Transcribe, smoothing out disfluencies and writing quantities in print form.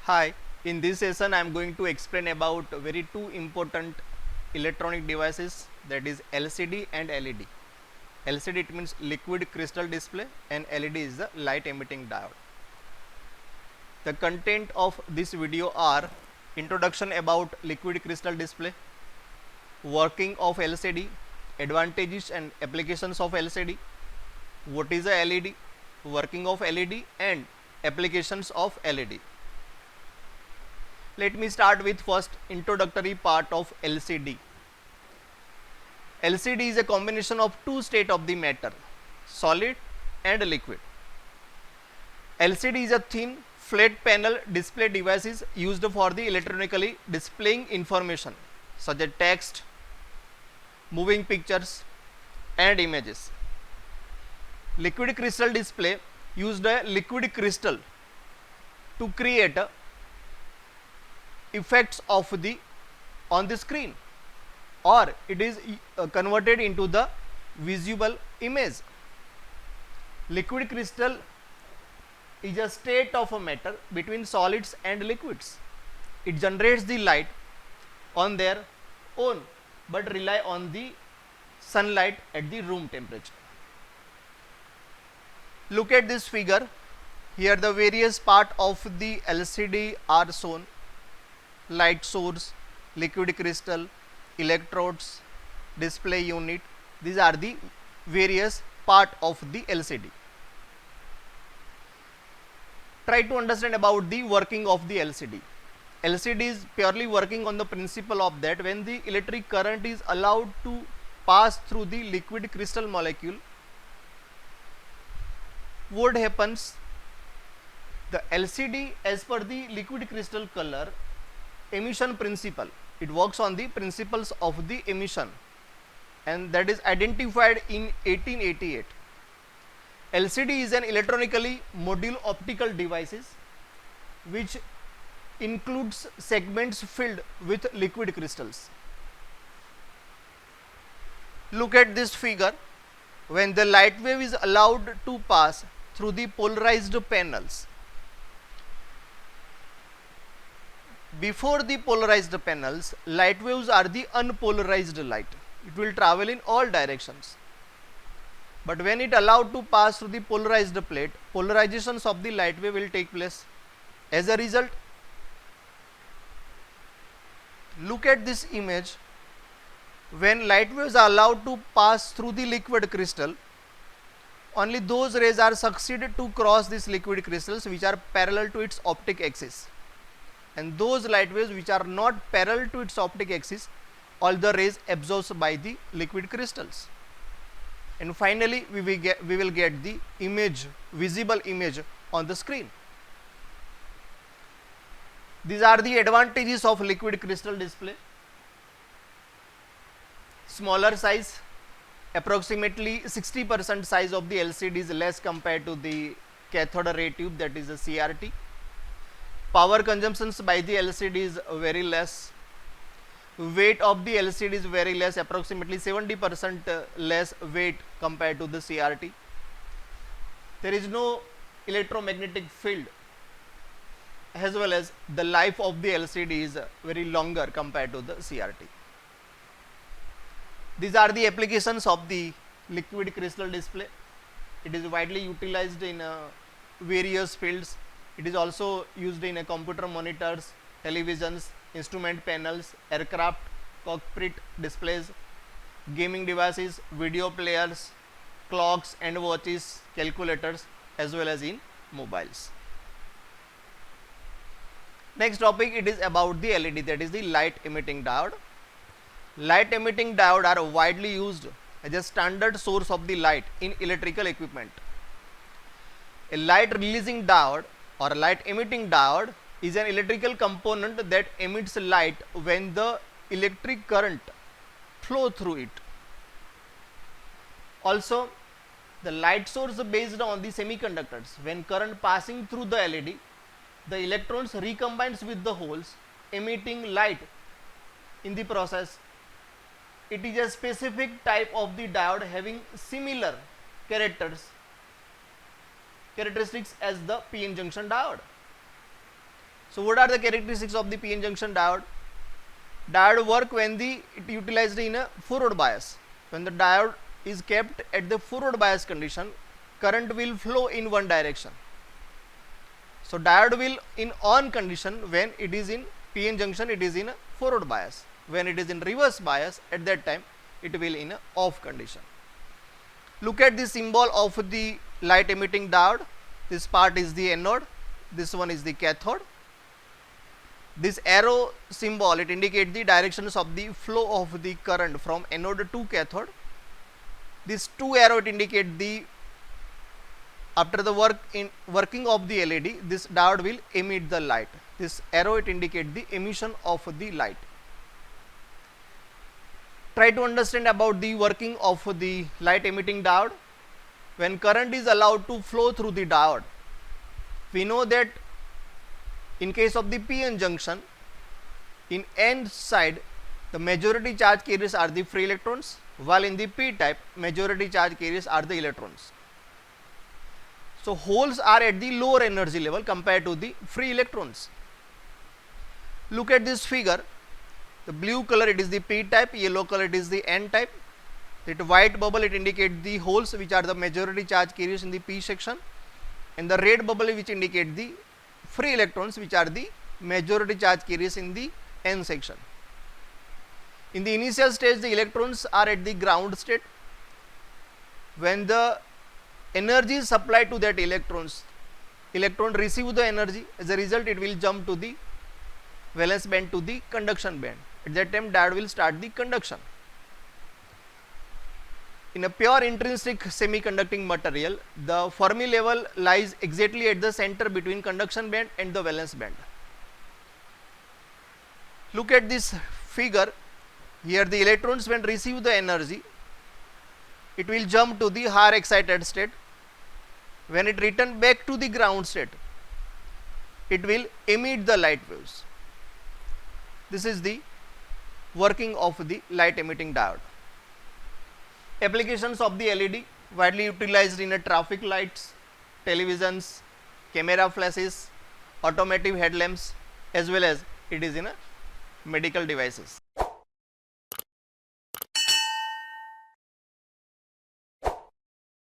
Hi, in this session I am going to explain about very two important electronic devices, that is LCD and LED. LCD it means liquid crystal display and LED is the light emitting diode. The content of this video are introduction about liquid crystal display, working of LCD, advantages and applications of LCD, what is a LED, working of LED and applications of LED. Let me start with first introductory part of LCD. LCD is a combination of two states of the matter, solid and liquid. LCD is a thin flat panel display device used for the electronically displaying information such as text, moving pictures and images. Liquid crystal display used a liquid crystal to create effects of the on the screen, or it is converted into the visual image. Liquid crystal is a state of a matter between solids and liquids. It generates the light on their own but rely on the sunlight at the room temperature. Look at this figure. Here the various part of the LCD are shown: light source, liquid crystal, electrodes, display unit. These are the various part of the LCD. Try to understand about the working of the LCD. LCD is purely working on the principle of that when the electric current is allowed to pass through the liquid crystal molecule, what happens? The LCD, as per the liquid crystal color emission principle, it works on the principles of the emission, and that is identified in 1888. LCD is an electronically module optical devices which includes segments filled with liquid crystals. Look at this figure. When the light wave is allowed to pass through the polarized panels, before the polarized panels, light waves are the unpolarized light. It will travel in all directions. But when it allowed to pass through the polarized plate, polarizations of the light wave will take place. As a result, look at this image. When light waves are allowed to pass through the liquid crystal, only those rays are succeeded to cross these liquid crystals which are parallel to its optic axis, and those light waves which are not parallel to its optic axis, all the rays absorbed by the liquid crystals, and finally we will get the image, visible image on the screen. These are the advantages of liquid crystal display. Smaller size, approximately 60% size of the LCD is less compared to the cathode ray tube, that is a CRT. Power consumptions by the LCD is very less. Weight of the LCD is very less, approximately 70% less weight compared to the CRT. There is no electromagnetic field, as well as the life of the LCD is very longer compared to the CRT. These are the applications of the liquid crystal display. It is widely utilized in various fields. It is also used in computer monitors, televisions, instrument panels, aircraft, cockpit displays, gaming devices, video players, clocks and watches, calculators, as well as in mobiles. Next topic, it is about the LED, that is the light emitting diode. Light emitting diode are widely used as a standard source of the light in electrical equipment. A light releasing diode or light emitting diode is an electrical component that emits light when the electric current flow through it. Also, the light source based on the semiconductors, when current passing through the LED, the electrons recombines with the holes, emitting light. In the process, it is a specific type of the diode having similar characteristics as the p-n junction diode. So what are the characteristics of the p-n junction diode? Diode work when it utilized in a forward bias. When the diode is kept at the forward bias condition, current will flow in one direction. So diode will in on condition when it is in p-n junction, it is in a forward bias. When it is in reverse bias, at that time it will in a off condition. Look at the symbol of the light emitting diode. This part is the anode, this one is the cathode. This arrow symbol, it indicates the directions of the flow of the current from anode to cathode. This two arrow, it indicate the after the working of the LED, this diode will emit the light. This arrow, it indicate the emission of the light. Try to understand about the working of the light emitting diode. When current is allowed to flow through the diode, we know that in case of the p-n junction, in n side the majority charge carriers are the free electrons, while in the p-type majority charge carriers are the electrons. So holes are at the lower energy level compared to the free electrons. Look at this figure. The blue color, it is the p-type, yellow color, it is the n-type. That white bubble, it indicates the holes which are the majority charge carriers in the p section, and the red bubble which indicate the free electrons which are the majority charge carriers in the n section. In the initial stage, the electrons are at the ground state. When the energy is supplied to that electron receive the energy. As a result, it will jump to the valence band to the conduction band. At that time, diode will start the conduction. In a pure intrinsic semiconducting material, the Fermi level lies exactly at the center between conduction band and the valence band. Look at this figure. Here the electrons, when receive the energy, it will jump to the higher excited state. When it return back to the ground state, it will emit the light waves. This is the working of the light emitting diode. Applications of the LED widely utilized in traffic lights, televisions, camera flashes, automotive headlamps, as well as it is in medical devices.